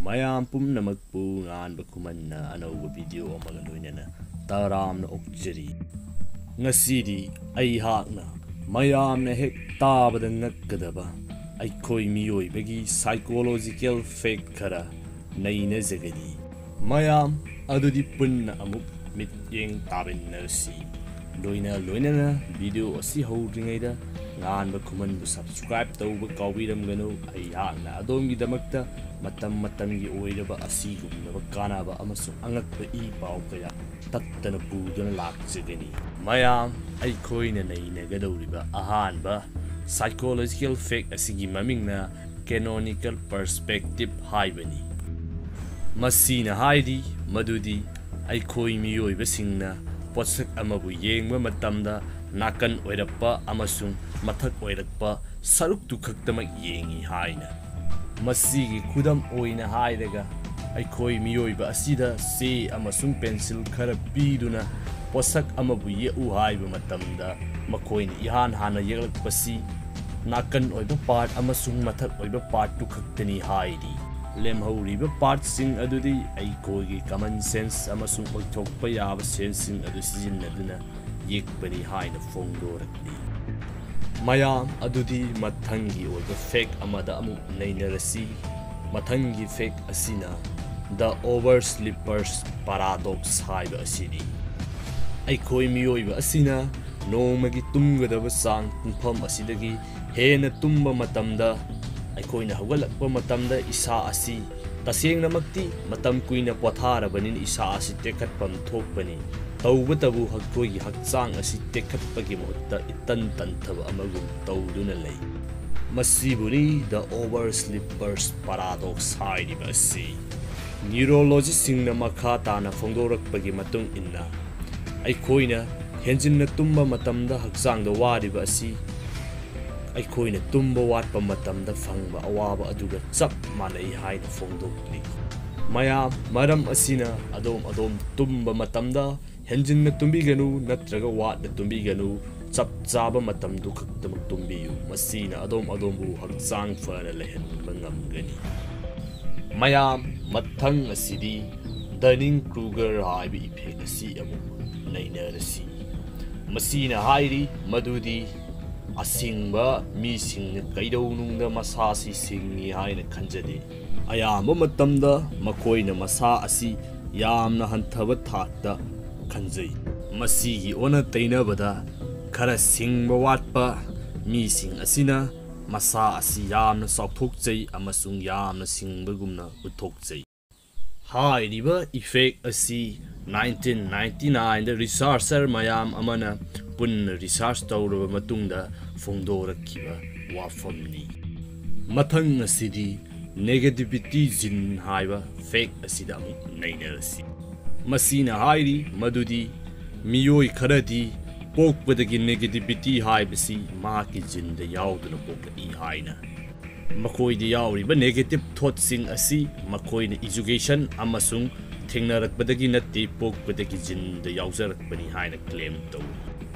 ꯃꯌꯥꯝ ꯄꯨꯝꯅꯃꯛꯄꯨ ꯉꯥꯟꯕ ꯈꯨꯃꯟꯅ ꯑꯅꯧꯕ ꯚꯤꯗꯤꯑꯣ ꯑꯃꯒ ꯂꯣꯏꯅꯅ ꯇꯔꯥꯝꯅ ꯑꯣꯛꯆꯔꯤ꯫ ꯉꯁꯤꯗꯤ ꯑꯩꯍꯥꯛꯅ ꯃꯌꯥꯝꯅ ꯍꯦꯛ ꯇꯥꯕꯗ ꯉꯛꯀꯗꯕ ꯑꯩꯈꯣꯏ ꯃꯤꯑꯣꯏꯕꯒꯤ ꯁꯥꯏꯀꯣꯂꯣꯖꯤꯀꯦꯜ ꯐꯦꯛ ꯈꯔ ꯅꯩꯅꯖꯒꯅꯤ꯫ ꯃꯌꯥꯝ ꯑꯗꯨꯗꯤ ꯄꯨꯟꯅ ꯑꯃꯨꯛ ꯃꯤꯠꯌꯦꯡ ꯇꯥꯃꯤꯟꯅꯔꯁꯤ꯫ ꯂꯣꯏꯅꯅ ꯚꯤꯗꯤꯑꯣ ꯑꯁꯤ ꯍꯧꯗ꯭ꯔꯤꯉꯩꯗ ꯉꯥꯟꯕ ꯈꯨꯃꯟꯕꯨ ꯁꯕꯁꯀ꯭ꯔꯥꯏꯕ ꯇꯧꯕ ꯀꯥꯎꯕꯤꯔꯝꯒꯅꯨ꯫ ꯑꯩꯍꯥꯛꯅ ꯑꯗꯣꯝꯒꯤꯗꯃꯛꯇ ꯃꯇꯝꯒꯤ ꯑꯣꯏꯔꯕ ꯑꯁꯤꯒꯨꯝꯂꯕ ꯀꯥꯟꯅꯕ ꯑꯃꯁꯨꯡ ꯑꯉꯛꯄ ꯏ ꯄꯥꯎ ꯀꯌꯥ ꯇꯠꯇꯅ ꯄꯨꯗꯨꯅ ꯂꯥꯛꯆꯒꯅꯤ꯫ ꯃꯌꯥꯝ ꯑꯩꯈꯣꯏꯅ ꯅꯩꯅꯒꯗꯧꯔꯤꯕ ꯑꯍꯥꯟꯕ ꯁꯥꯏꯀꯣꯂꯣꯖꯤꯀꯦꯜ ꯐꯦꯛ ꯑꯁꯤꯒꯤ ꯃꯃꯤꯡꯅ ꯀꯦꯅꯣꯅꯤꯀꯦꯜ ꯄꯔꯁꯄꯦꯛꯇꯤꯚ ꯍꯥꯏꯕꯅꯤ꯫ ꯃꯁꯤꯅ ꯍꯥꯏꯔꯤ ꯃꯗꯨꯗꯤ ꯑꯩꯈꯣꯏ ꯃꯤꯑꯣꯏꯕꯁꯤꯡꯅ ꯄꯣꯠꯁꯛ ꯑꯃꯕꯨ ꯌꯦꯡꯕ ꯃꯇꯝꯗ ꯅꯥꯀꯟ ꯑꯣꯏꯔꯞꯄ ꯑꯃꯁꯨꯡ ꯃꯊꯛ ꯑꯣꯏꯔꯛꯄ ꯁꯔꯨꯛꯇꯨ ꯈꯛꯇꯃꯛ ꯌꯦꯡꯏ ꯍꯥꯏꯅ꯫ ꯃꯁꯤꯒꯤ ꯈꯨꯗꯝ ꯑꯣꯏꯅ ꯍꯥꯏꯔꯒ ꯑꯩꯈꯣꯏ ꯃꯤꯑꯣꯏꯕ ꯑꯁꯤꯗ ꯆꯦ ꯑꯃꯁꯨꯡ ꯄꯦꯟꯁꯤꯜ ꯈꯔ ꯄꯤꯗꯨꯅ ꯄꯣꯠꯁꯛ ꯑꯃꯕꯨ ꯌꯦꯛꯎ ꯍꯥꯏꯕ ꯃꯇꯝꯗ ꯃꯈꯣꯏꯅ ꯏꯍꯥꯟ ꯍꯥꯟꯅ ꯌꯦꯛꯂꯛꯄꯁꯤ ꯅꯥꯀꯟ ꯑꯣꯏꯕ ꯄꯥꯔꯠ ꯑꯃꯁꯨꯡ ꯃꯊꯛ ꯑꯣꯏꯕ ꯄꯥꯔꯠꯇꯨ ꯈꯛꯇꯅꯤ ꯍꯥꯏꯔꯤ꯫ ꯂꯦꯝꯍꯧꯔꯤꯕ ꯄꯥꯔꯠꯁꯤꯡ ꯑꯗꯨꯗꯤ ꯑꯩꯈꯣꯏꯒꯤ ꯀꯃꯟ ꯁꯦꯟꯁ ꯑꯃꯁꯨꯡ ꯑꯣꯏꯊꯣꯛꯄ ꯌꯥꯕ ꯁꯦꯟꯁꯁꯤꯡ ꯑꯗꯨ ꯁꯤꯖꯤꯟꯅꯗꯨꯅ ꯌꯦꯛꯄꯅꯤ ꯍꯥꯏꯅ ꯐꯣꯡꯗꯣꯔꯛꯂꯤ꯫ ꯃꯌꯥꯝ ꯑꯗꯨꯗꯤ ꯃꯊꯪꯒꯤ ꯑꯣꯏꯕ ꯐꯦꯛ ꯑꯃꯗ ꯑꯃꯨꯛ ꯅꯩꯅꯔꯁꯤ꯫ ꯃꯊꯪꯒꯤ ꯐꯦꯛ ꯑꯁꯤꯅ ꯗ ꯑꯣꯚꯔꯁ꯭ꯂꯤꯄꯔꯁ ꯄꯥꯔꯥꯗꯣꯛꯁ ꯍꯥꯏꯕ ꯑꯁꯤꯅꯤ꯫ ꯑꯩꯈꯣꯏ ꯃꯤꯑꯣꯏꯕ ꯑꯁꯤꯅ ꯅꯣꯡꯃꯒꯤ ꯇꯨꯝꯒꯗꯕ ꯆꯥꯡ ꯄꯨꯡꯐꯝ ꯑꯁꯤꯗꯒꯤ ꯍꯦꯟꯅ ꯇꯨꯝꯕ ꯃꯇꯝꯗ ꯑꯩꯈꯣꯏꯅ ꯍꯧꯒꯠꯂꯛꯄ ꯃꯇꯝꯗ ꯏꯁꯥ ꯑꯁꯤ ꯇꯁꯦꯡꯅꯃꯛꯇꯤ ꯃꯇꯝ ꯀꯨꯏꯅ ꯄꯣꯊꯥꯔꯕꯅꯤꯅ ꯏꯁꯥ ꯑꯁꯤ ꯇꯦꯛꯈꯠꯐꯝ ꯊꯣꯛꯄꯅꯤ꯫ ꯇꯧꯕꯇꯕꯨ ꯑꯩꯈꯣꯏꯒꯤ ꯍꯛꯆꯥꯡ ꯑꯁꯤ ꯇꯦꯛꯈꯠꯄꯒꯤ ꯃꯍꯨꯠꯇ ꯏꯇꯟ ꯇꯟꯊꯕ ꯑꯃꯒꯨꯝ ꯇꯧꯗꯨꯅ ꯂꯩ꯫ ꯃꯁꯤꯕꯨꯅꯤ ꯗ ꯑꯣꯚꯔꯁ꯭ꯂꯤꯄꯔꯁ ꯄꯥꯔꯥꯗꯣꯛꯁ ꯍꯥꯏꯔꯤꯕ ꯑꯁꯤ꯫ ꯅ꯭ꯌꯨꯔꯣꯂꯣꯖꯤꯁꯁꯤꯡꯅ ꯃꯈꯥ ताना ꯐꯣꯡꯗꯣꯔꯛꯄꯒꯤ ꯃꯇꯨꯡ ꯏꯟꯅ ꯑꯩꯈꯣꯏꯅ ꯍꯦꯟꯖꯤꯟꯅ ꯇꯨꯝꯕ ꯃꯇꯝꯗ ꯍꯛꯆꯥꯡꯗ ꯋꯥꯔꯤꯕ ꯑꯁꯤ ꯑꯩꯈꯣꯏꯅ ꯇꯨꯝꯕ ꯋꯥꯠꯄ ꯃꯇꯝꯗ ꯐꯪꯕ ꯑꯋꯥꯕ ꯑꯗꯨꯒ ꯆꯞ ꯃꯥꯟꯅꯩ ꯍꯥꯏꯅ ꯐꯣꯡꯗꯣꯛꯂꯤ꯫ ꯃꯔꯝ ꯑꯁꯤꯅ ꯑꯗꯣꯝ ꯇꯨꯝꯕ ꯃꯇꯝꯗ ꯍꯦꯟꯖꯤꯟꯅ ꯇꯨꯝꯕꯤꯒꯅꯨ ꯅꯠꯇ꯭ꯔꯒ ꯋꯥꯠꯅ ꯇꯨꯝꯕꯤꯒꯅꯨ꯫ ꯆꯞ ꯆꯥꯕ ꯃꯇꯝꯗꯨ ꯈꯛꯇꯃꯛ ꯇꯨꯝꯕꯤꯌꯨ꯫ ꯃꯁꯤꯅ ꯑꯗꯣꯝꯕꯨ ꯍꯛꯆꯥꯡ ꯐꯅ ꯂꯩꯍꯟꯕ ꯉꯝꯒꯅꯤ꯫ ꯃꯌꯥꯝ ꯃꯊꯪ ꯑꯁꯤꯗꯤ ꯗꯅꯤꯡ ꯀ꯭ꯔꯨꯒꯔ ꯍꯥꯏꯕ ꯏꯐꯦꯛ ꯑꯁꯤ ꯑꯃꯨꯛ ꯅꯩꯅꯔꯁꯤ꯫ ꯃꯁꯤꯅ ꯍꯥꯏꯔꯤ ꯃꯗꯨꯗꯤ ꯑꯁꯤꯡꯕ ꯃꯤꯁꯤꯡꯅ ꯀꯩꯗꯧꯅꯨꯡꯗ ꯃꯁꯥꯁꯤ ꯁꯤꯡꯏ ꯍꯥꯏꯅ ꯈꯟꯖꯗꯦ꯫ ꯑꯌꯥꯝꯕ ꯃꯇꯝꯗ ꯃꯈꯣꯏꯅ ꯃꯁꯥ ꯑꯁꯤ ꯌꯥꯝꯅ ꯍꯟꯊꯕ ꯊꯥꯛꯇ ꯈꯟꯖꯩ꯫ ꯃꯁꯤꯒꯤ ꯑꯣꯟꯅ ꯇꯩꯅꯕꯗ ꯈꯔ ꯁꯤꯡꯕ ꯋꯥꯠꯄ ꯃꯤꯁꯤꯡ ꯑꯁꯤꯅ ꯃꯁꯥ ꯑꯁꯤ ꯌꯥꯝꯅ ꯆꯥꯎꯊꯣꯛꯆꯩ ꯑꯃꯁꯨꯡ ꯌꯥꯝꯅ ꯁꯤꯡꯕꯒꯨꯝꯅ ꯎꯠꯊꯣꯛꯆꯩ꯫ ꯍꯥꯏꯔꯤꯕ ꯏꯐꯦꯛ ꯑꯁꯤ 1999ꯗ ꯔꯤꯁꯥꯔꯆꯔ ꯃꯌꯥꯝ ꯑꯃꯅ ꯄꯨꯟꯅ ꯔꯤꯁꯥꯔꯆ ꯇꯧꯔꯕ ꯃꯇꯨꯡꯗ ꯐꯣꯡꯗꯣꯔꯛꯈꯤꯕ ꯋꯥꯐꯝꯅꯤ꯫ ꯃꯊꯪ ꯑꯁꯤꯗꯤ ꯅꯦꯒꯦꯇꯤꯚꯤꯇꯤ ꯖꯤꯟ ꯍꯥꯏꯕ ꯐꯦꯛ ꯑꯁꯤꯗ ꯑꯃꯨꯛ ꯅꯩꯅꯔꯁꯤ꯫ ꯃꯁꯤꯅ ꯍꯥꯏꯔꯤ ꯃꯗꯨꯗꯤ ꯃꯤꯑꯣꯏ ꯈꯔꯗꯤ ꯄꯣꯛꯄꯗꯒꯤ ꯅꯦꯒꯦꯇꯤꯚꯤꯇꯤ ꯍꯥꯏꯕꯁꯤ ꯃꯍꯥꯛꯀꯤ ꯖꯤꯟꯗ ꯌꯥꯎꯗꯨꯅ ꯄꯣꯛꯂꯛꯏ ꯍꯥꯏꯅ꯫ ꯃꯈꯣꯏꯗ ꯌꯥꯎꯔꯤꯕ ꯅꯦꯒꯦꯇꯤꯚ ꯊꯣꯠꯁꯤꯡ ꯑꯁꯤ ꯃꯈꯣꯏꯅ ꯏꯖꯨꯀꯦꯁꯟ ꯑꯃꯁꯨꯡ ꯊꯦꯡꯅꯔꯛꯄꯗꯒꯤ ꯅꯠꯇꯦ ꯄꯣꯛꯄꯗꯒꯤ ꯖꯤꯟꯗ ꯌꯥꯎꯖꯔꯛꯄꯅꯤ ꯍꯥꯏꯅ ꯀ꯭ꯂꯦꯝ ꯇꯧꯏ꯫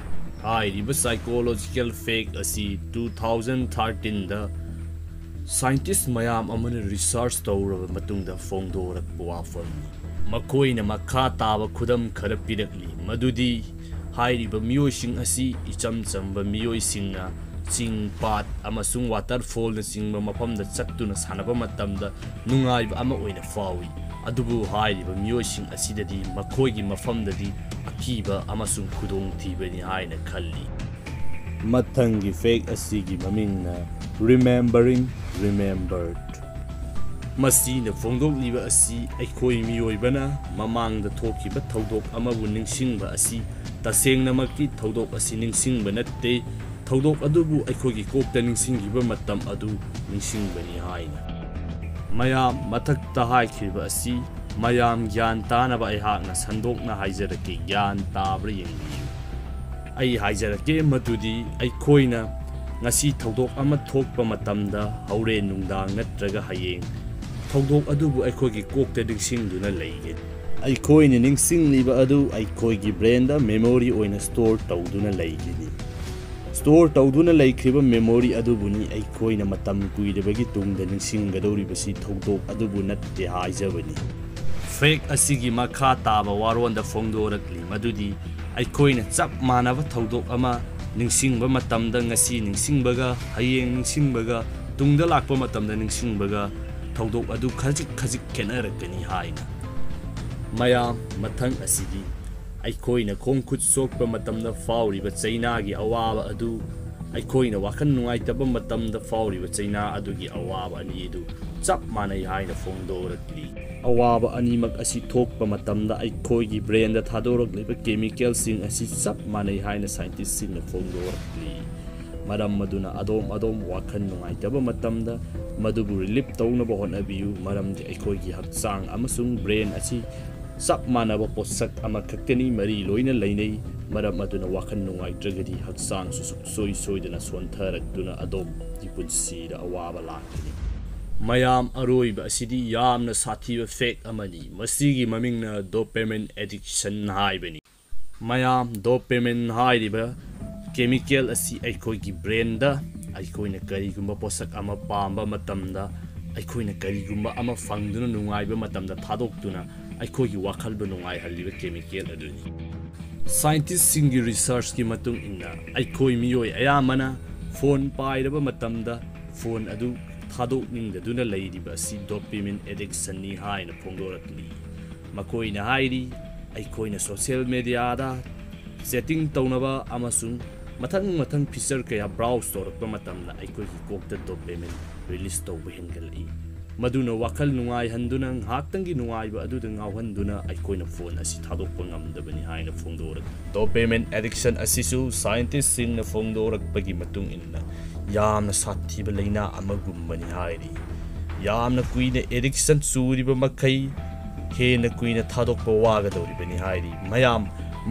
ꯍꯥꯏꯔꯤꯕ ꯁꯥꯏꯀꯣꯂꯣꯖꯤꯀꯦꯜ ꯐꯦꯛ ꯑꯁꯤ 2013ꯗ ꯁꯥꯏꯟꯇꯤꯁꯠ ꯃꯌꯥꯝ ꯑꯃꯅ ꯔꯤꯁꯥꯔꯆ ꯇꯧꯔꯕ ꯃꯇꯨꯡꯗ ꯐꯣꯡꯗꯣꯔꯛꯄ ꯋꯥꯐꯝꯅꯤ꯫ ꯃꯈꯣꯏꯅ ꯃꯈꯥ ꯇꯥꯕ ꯈꯨꯗꯝ ꯈꯔ ꯄꯤꯔꯛꯂꯤ ꯃꯗꯨꯗꯤ ꯍꯥꯏꯔꯤꯕ ꯃꯤꯑꯣꯏꯁꯤꯡ ꯑꯁꯤ ꯏꯆꯝ ꯆꯝꯕ ꯃꯤꯑꯣꯏꯁꯤꯡꯅ ꯆꯤꯡ ꯄꯥꯠ ꯑꯃꯁꯨꯡ ꯋꯥꯇꯔꯐꯣꯜꯅꯆꯤꯡꯕ ꯃꯐꯝꯗ ꯆꯠꯇꯨꯅ ꯁꯥꯟꯅꯕ ꯃꯇꯝꯗ ꯅꯨꯡꯉꯥꯏꯕ ꯑꯃ ꯑꯣꯏꯅ ꯐꯥꯎꯏ꯫ ꯑꯗꯨꯕꯨ ꯍꯥꯏꯔꯤꯕ ꯃꯤꯑꯣꯏꯁꯤꯡ ꯑꯁꯤꯗꯗꯤ ꯃꯈꯣꯏꯒꯤ ꯃꯐꯝꯗꯗꯤ ꯑꯀꯤꯕ ꯑꯃꯁꯨꯡ ꯈꯨꯗꯣꯡꯊꯤꯕꯅꯤ ꯍꯥꯏꯅ ꯈꯜꯂꯤ꯫ ꯃꯊꯪꯒꯤ ꯐꯦꯛ ꯑꯁꯤꯒꯤ ꯃꯃꯤꯡꯅ ꯔꯤꯃꯦꯝꯕꯔꯤꯡ ꯔꯤꯃꯦꯝꯕꯔꯗ꯫ ꯃꯁꯤꯅ ꯐꯣꯡꯗꯣꯛꯂꯤꯕ ꯑꯁꯤ ꯑꯩꯈꯣꯏ ꯃꯤꯑꯣꯏꯕꯅ ꯃꯃꯥꯡꯗ ꯊꯣꯛꯈꯤꯕ ꯊꯧꯗꯣꯛ ꯑꯃꯕꯨ ꯅꯤꯡꯁꯤꯡꯕ ꯑꯁꯤ ꯇꯁꯦꯡꯅꯃꯛꯀꯤ ꯊꯧꯗꯣꯛ ꯑꯁꯤ ꯅꯤꯡꯁꯤꯡꯕ ꯅꯠꯇꯦ, ꯊꯧꯗꯣꯛ ꯑꯗꯨꯕꯨ ꯑꯩꯈꯣꯏꯒꯤ ꯀꯣꯛꯇ ꯅꯤꯡꯁꯤꯡꯈꯤꯕ ꯃꯇꯝ ꯑꯗꯨ ꯅꯤꯡꯁꯤꯡꯕꯅꯤ ꯍꯥꯏꯅ꯫ ꯃꯌꯥꯝ ꯃꯊꯛꯇ ꯍꯥꯏꯈꯤꯕ ꯑꯁꯤ ꯃꯌꯥꯝ ꯒ꯭ꯌꯥꯟ ꯇꯥꯅꯕ ꯑꯩꯍꯥꯛꯅ ꯁꯟꯗꯣꯛꯅ ꯍꯥꯏꯖꯔꯛꯀꯦ꯫ ꯒ꯭ꯌꯥꯟ ꯇꯥꯕ꯭ꯔꯥ ꯌꯦꯡꯕꯤꯌꯨ꯫ ꯑꯩ ꯍꯥꯏꯖꯔꯛꯀꯦ ꯃꯗꯨꯗꯤ ꯑꯩꯈꯣꯏꯅ ꯉꯁꯤ ꯊꯧꯗꯣꯛ ꯑꯃ ꯊꯣꯛꯄ ꯃꯇꯝꯗ ꯍꯧꯔꯦꯟ ꯅꯨꯡꯗꯥꯡ ꯅꯠꯇ꯭ꯔꯒ ꯍꯌꯦꯡ ꯊꯧꯗꯣꯛ ꯑꯗꯨꯕꯨ ꯑꯩꯈꯣꯏꯒꯤ ꯀꯣꯛꯇ ꯅꯤꯡꯁꯤꯡꯗꯨꯅ ꯂꯩꯒꯅꯤ꯫ ꯑꯩꯈꯣꯏꯅ ꯅꯤꯡꯁꯤꯡꯂꯤꯕ ꯑꯗꯨ ꯑꯩꯈꯣꯏꯒꯤ ꯕ꯭ꯔꯦꯟꯗ ꯃꯦꯃꯣꯔꯤ ꯑꯣꯏꯅ ꯁ꯭ꯇꯣꯔ ꯇꯧꯗꯨꯅ ꯂꯩꯒꯅꯤ꯫ ꯁ꯭ꯇꯣꯔ ꯇꯧꯗꯨꯅ ꯂꯩꯈ꯭ꯔꯤꯕ ꯃꯦꯃꯣꯔꯤ ꯑꯗꯨꯕꯨꯅꯤ ꯑꯩꯈꯣꯏꯅ ꯃꯇꯝ ꯀꯨꯏꯔꯕꯒꯤ ꯇꯨꯡꯗ ꯅꯤꯡꯁꯤꯡꯒꯗꯧꯔꯤꯕꯁꯤ ꯊꯧꯗꯣꯛ ꯑꯗꯨꯕꯨ ꯅꯠꯇꯦ ꯍꯥꯏꯖꯕꯅꯤ꯫ ꯐꯦꯛ ꯑꯁꯤꯒꯤ ꯃꯈꯥ ꯇꯥꯕ ꯋꯥꯔꯣꯜꯗ ꯐꯣꯡꯗꯣꯔꯛꯂꯤ ꯃꯗꯨꯗꯤ ꯑꯩꯈꯣꯏꯅ ꯆꯞ ꯃꯥꯟꯅꯕ ꯊꯧꯗꯣꯛ ꯑꯃ ꯅꯤꯡꯁꯤꯡꯕ ꯃꯇꯝꯗ ꯉꯁꯤ ꯅꯤꯡꯁꯤꯡꯕꯒ ꯍꯌꯦꯡ ꯅꯤꯡꯁꯤꯡꯕꯒ ꯇꯨꯡꯗ ꯂꯥꯛꯄ ꯃꯇꯝꯗ ꯅꯤꯡꯁꯤꯡꯕꯒ ꯊꯧꯗꯣꯛ ꯑꯗꯨ ꯈꯖꯤꯛ ꯈꯖꯤꯛ ꯈꯦꯠꯅꯔꯛꯀꯅꯤ ꯍꯥꯏꯅ꯫ ꯃꯌꯥꯝ ꯃꯊꯪ ꯑꯁꯤꯗꯤ ꯑꯩꯈꯣꯏꯅ ꯈꯣꯡ ꯈꯨꯠ ꯁꯣꯛꯄ ꯃꯇꯝꯗ ꯐꯥꯎꯔꯤꯕ ꯆꯩꯅꯥꯒꯤ ꯑꯋꯥꯕ ꯑꯗꯨ ꯑꯩꯈꯣꯏꯅ ꯋꯥꯈꯜ ꯅꯨꯡꯉꯥꯏꯇꯕ ꯃꯇꯝꯗ ꯐꯥꯎꯔꯤꯕ ꯆꯩꯅꯥ ꯑꯗꯨꯒꯤ ꯑꯋꯥꯕ ꯑꯅꯤ ꯑꯗꯨ ꯆꯞ ꯃꯥꯟꯅꯩ ꯍꯥꯏꯅ ꯐꯣꯡꯗꯣꯔꯛꯂꯤ꯫ ꯑꯋꯥꯕ ꯑꯅꯤꯃꯛ ꯑꯁꯤ ꯊꯣꯛꯄ ꯃꯇꯝꯗ ꯑꯩꯈꯣꯏꯒꯤ ꯕ꯭ꯔꯦꯟꯗ ꯊꯥꯗꯣꯔꯛꯂꯤꯕ ꯀꯦꯃꯤꯀꯦꯜꯁꯤꯡ ꯑꯁꯤ ꯆꯞ ꯃꯥꯟꯅꯩ ꯍꯥꯏꯅ ꯁꯥꯏꯟꯇꯤꯁꯁꯤꯡꯅ ꯐꯣꯡꯗꯣꯔꯛꯂꯤ꯫ ꯃꯔꯝ ꯑꯗꯨꯅ ꯑꯗꯣꯝ ꯋꯥꯈꯜ ꯅꯨꯡꯉꯥꯏꯇꯕ ꯃꯇꯝꯗ ꯃꯗꯨꯕꯨ ꯔꯤꯂꯤꯞ ꯇꯧꯅꯕ ꯍꯣꯠꯅꯕꯤꯌꯨ ꯃꯔꯝꯗꯤ ꯑꯩꯈꯣꯏꯒꯤ ꯍꯛꯆꯥꯡ ꯑꯃꯁꯨꯡ ꯕ꯭ꯔꯦꯟ ꯑꯁꯤ ꯆꯞ ꯃꯥꯟꯅꯕ ꯄꯣꯠꯁꯛ ꯑꯃꯈꯛꯇꯅꯤ ꯃꯔꯤ ꯂꯣꯏꯅ ꯂꯩꯅꯩ꯫ ꯃꯔꯝ ꯑꯗꯨꯅ ꯋꯥꯈꯜ ꯅꯨꯡꯉꯥꯏꯇ꯭ꯔꯒꯗꯤ ꯍꯛꯆꯥꯡꯁꯨ ꯁꯨꯡꯁꯣꯏ ꯁꯣꯏꯗꯅ ꯁꯣꯟꯊꯔꯛꯇꯨꯅ ꯑꯗꯣꯝꯒꯤ ꯄꯨꯟꯁꯤꯗ ꯑꯋꯥꯕ ꯂꯥꯛꯀꯅꯤ꯫ ꯃꯌꯥꯝ ꯑꯔꯣꯏꯕ ꯑꯁꯤꯗꯤ ꯌꯥꯝꯅ ꯁꯥꯊꯤꯕ ꯐꯦꯛ ꯑꯃꯅꯤ ꯃꯁꯤꯒꯤ ꯃꯃꯤꯡꯅ ꯗꯣꯄꯥꯃꯤꯟ ꯑꯦꯗꯤꯛꯁꯟ ꯍꯥꯏꯕꯅꯤ꯫ ꯃꯌꯥꯝ ꯗꯣꯄꯥꯃꯤꯟ ꯍꯥꯏꯔꯤꯕ ꯀꯦꯃꯤꯀꯦꯜ ꯑꯁꯤ ꯑꯩꯈꯣꯏꯒꯤ ꯕ꯭ꯔꯦꯟꯗ ꯑꯩꯈꯣꯏꯅ ꯀꯔꯤꯒꯨꯝꯕ ꯄꯣꯠꯁꯛ ꯑꯃ ꯄꯥꯝꯕ ꯃꯇꯝꯗ ꯑꯩꯈꯣꯏꯅ ꯀꯔꯤꯒꯨꯝꯕ ꯑꯃ ꯐꯪꯗꯨꯅ ꯅꯨꯡꯉꯥꯏꯕ ꯃꯇꯝꯗ ꯊꯥꯗꯣꯛꯇꯨꯅ ꯑꯩꯈꯣꯏꯒꯤ ꯋꯥꯈꯜꯕꯨ ꯅꯨꯡꯉꯥꯏꯍꯜꯂꯤꯕ ꯀꯦꯃꯤꯀꯦꯜ ꯑꯗꯨꯅꯤ꯫ ꯁꯥꯏꯟꯇꯤꯁꯁꯤꯡꯒꯤ ꯔꯤꯁꯔꯆꯀꯤ ꯃꯇꯨꯡ ꯏꯟꯅ ꯑꯩꯈꯣꯏ ꯃꯤꯑꯣꯏ ꯑꯌꯥꯝꯕꯅ ꯐꯣꯟ ꯄꯥꯏꯔꯕ ꯃꯇꯝꯗ ꯐꯣꯟ ꯑꯗꯨ ꯊꯥꯗꯣꯛꯅꯤꯡꯗꯗꯨꯅ ꯂꯩꯔꯤꯕ ꯑꯁꯤ ꯗꯣꯄꯥꯃꯤꯟ ꯑꯦꯗꯤꯛꯁꯟꯅꯤ ꯍꯥꯏꯅ ꯐꯣꯡꯗꯣꯔꯛꯂꯤ꯫ ꯃꯈꯣꯏꯅ ꯍꯥꯏꯔꯤ ꯑꯩꯈꯣꯏꯅ ꯁꯣꯁꯤꯌꯦꯜ ꯃꯤꯗꯤꯌꯥꯗ ꯆꯦꯇꯤꯡ ꯇꯧꯅꯕ ꯑꯃꯁꯨꯡ ꯃꯊꯪ ꯐꯤꯆꯔ ꯀꯌꯥ ꯕ꯭ꯔꯥꯎꯖ ꯇꯧꯔꯛꯄ ꯃꯇꯝꯗ ꯑꯩꯈꯣꯏꯒꯤ ꯀꯣꯛꯇ ꯗꯣꯄꯥꯃꯤꯟ ꯔꯤꯂꯤꯁ ꯇꯧꯕ ꯍꯦꯟꯒꯠꯂꯛꯏ ꯃꯗꯨꯅ ꯋꯥꯈꯜ ꯅꯨꯡꯉꯥꯏꯍꯟꯗꯨꯅ ꯉꯥꯏꯍꯥꯛꯇꯪꯒꯤ ꯅꯨꯡꯉꯥꯏꯕ ꯑꯗꯨꯗ ꯉꯥꯎꯍꯟꯗꯨꯅ ꯑꯩꯈꯣꯏꯅ ꯐꯣꯟ ꯑꯁꯤ ꯊꯥꯗꯣꯛꯄ ꯉꯝꯗꯕꯅꯤ ꯍꯥꯏꯅ ꯐꯣꯡꯗꯣꯔꯛꯂꯤ꯫ ꯗꯣꯄꯥꯃꯤꯟ ꯑꯦꯗꯤꯛꯁꯟ ꯑꯁꯤꯁꯨ ꯁꯥꯏꯟꯇꯤꯁꯁꯤꯡꯅ ꯐꯣꯡꯗꯣꯔꯛꯄꯒꯤ ꯃꯇꯨꯡ ꯏꯟꯅ ꯌꯥꯝꯅ ꯁꯥꯊꯤꯕ ꯂꯩꯅꯥ ꯑꯃꯒꯨꯝꯕꯅꯤ ꯍꯥꯏꯔꯤ꯫ ꯌꯥꯝꯅ ꯀꯨꯏꯅ ꯑꯦꯗꯤꯛꯁꯟ ꯆꯨꯔꯤꯕ ꯃꯈꯩ ꯍꯦꯟꯅ ꯀꯨꯏꯅ ꯊꯥꯗꯣꯛꯄ ꯋꯥꯒꯗꯧꯔꯤꯕꯅꯤ ꯍꯥꯏꯔꯤ ꯃꯌꯥꯝ꯫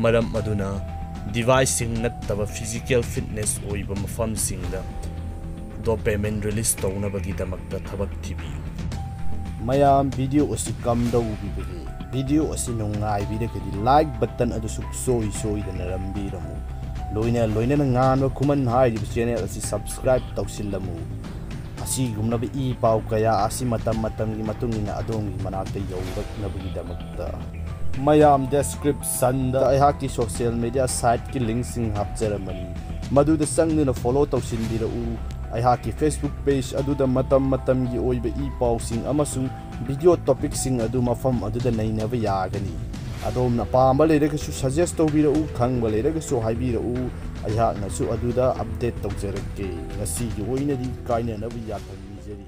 ꯃꯔꯝ ꯑꯗꯨꯅ ꯗꯤꯚꯥꯏꯁꯁꯤꯡ ꯅꯠꯇꯕ ꯐꯤꯖꯤꯀꯦꯜ ꯐꯤꯠꯅꯦꯁ ꯑꯣꯏꯕ ꯃꯐꯝꯁꯤꯡꯗ ꯗꯣꯄꯥꯃꯤꯟ ꯔꯤꯂꯤꯁ ꯇꯧꯅꯕꯒꯤꯗꯃꯛꯇ ꯊꯕꯛ ꯊꯤꯕꯤꯌꯨ꯫ ꯃꯌꯥꯝ ꯚꯤꯗꯤꯑꯣ ꯑꯁꯤ ꯀꯝꯗꯧꯕꯤꯕꯒꯦ? ꯚꯤꯗꯤꯑꯣ ꯑꯁꯤ ꯅꯨꯡꯉꯥꯏꯕꯤꯔꯒꯗꯤ ꯂꯥꯏꯛ ꯕꯇꯟ ꯑꯗꯨ ꯁꯨꯡꯁꯣꯏ ꯁꯣꯏꯗꯅ ꯅꯝꯕꯤꯔꯝꯃꯨ꯫ ꯂꯣꯏꯅꯅ ꯉꯥꯟꯕ ꯈꯨꯃꯟ ꯍꯥꯏꯔꯤꯕ ꯆꯦꯅꯦꯜ ꯑꯁꯤ ꯁꯕꯁꯀ꯭ꯔꯥꯏꯕ ꯇꯧꯁꯤꯜꯂꯝꯃꯨ꯫ ꯑꯁꯤꯒꯨꯝꯂꯕ ꯏ ꯄꯥꯎꯀꯌꯥ ꯑꯁꯤ ꯃꯇꯝꯒꯤ ꯃꯇꯨꯡ ꯏꯟꯅ ꯑꯗꯣꯝꯒꯤ ꯃꯅꯥꯛꯇ ꯌꯧꯔꯛꯅꯕꯒꯤꯗꯃꯛꯇ ꯃꯌꯥꯝ ꯗꯦꯁꯀ꯭ꯔꯤꯞꯁꯟꯗ ꯑꯩꯍꯥꯛꯀꯤ ꯁꯣꯁꯤꯌꯦꯜ ꯃꯤꯗꯤꯌꯥ ꯁꯥꯏꯠꯀꯤ ꯂꯤꯡꯛꯁꯤꯡ ꯍꯥꯞꯆꯔꯝꯃꯅꯤ ꯃꯗꯨꯗ ꯆꯪꯗꯨꯅ ꯐꯣꯂꯣ ꯇꯧꯁꯤꯟꯕꯤꯔꯛꯎ꯫ ꯑꯩꯍꯥꯛꯀꯤ ꯐꯦꯁꯕꯨꯛ ꯄꯦꯖ ꯑꯗꯨꯗ ꯃꯇꯝꯒꯤ ꯑꯣꯏꯕ ꯏ ꯄꯥꯎꯁꯤꯡ ꯑꯃꯁꯨꯡ ꯚꯤꯗꯤꯑꯣ ꯇꯣꯄꯤꯛꯁꯤꯡ ꯑꯗꯨ ꯃꯐꯝ ꯑꯗꯨꯗ ꯅꯩꯅꯕ ꯌꯥꯒꯅꯤ꯫ ꯑꯗꯣꯝꯅ ꯄꯥꯝꯕ ꯂꯩꯔꯒꯁꯨ ꯁꯖꯦꯁ ꯇꯧꯕꯤꯔꯛꯎ ꯈꯪꯕ ꯂꯩꯔꯒꯁꯨ ꯍꯥꯏꯕꯤꯔꯛꯎ ꯑꯩꯍꯥꯛꯅꯁꯨ ꯑꯗꯨꯗ ꯑꯞꯗꯦꯠ ꯇꯧꯖꯔꯛꯀꯦ꯫ ꯉꯁꯤꯒꯤ ꯑꯣꯏꯅꯗꯤ ꯀꯥꯏꯅꯅꯕ ꯌꯥꯊꯪ ꯅꯤꯖꯔꯤ꯫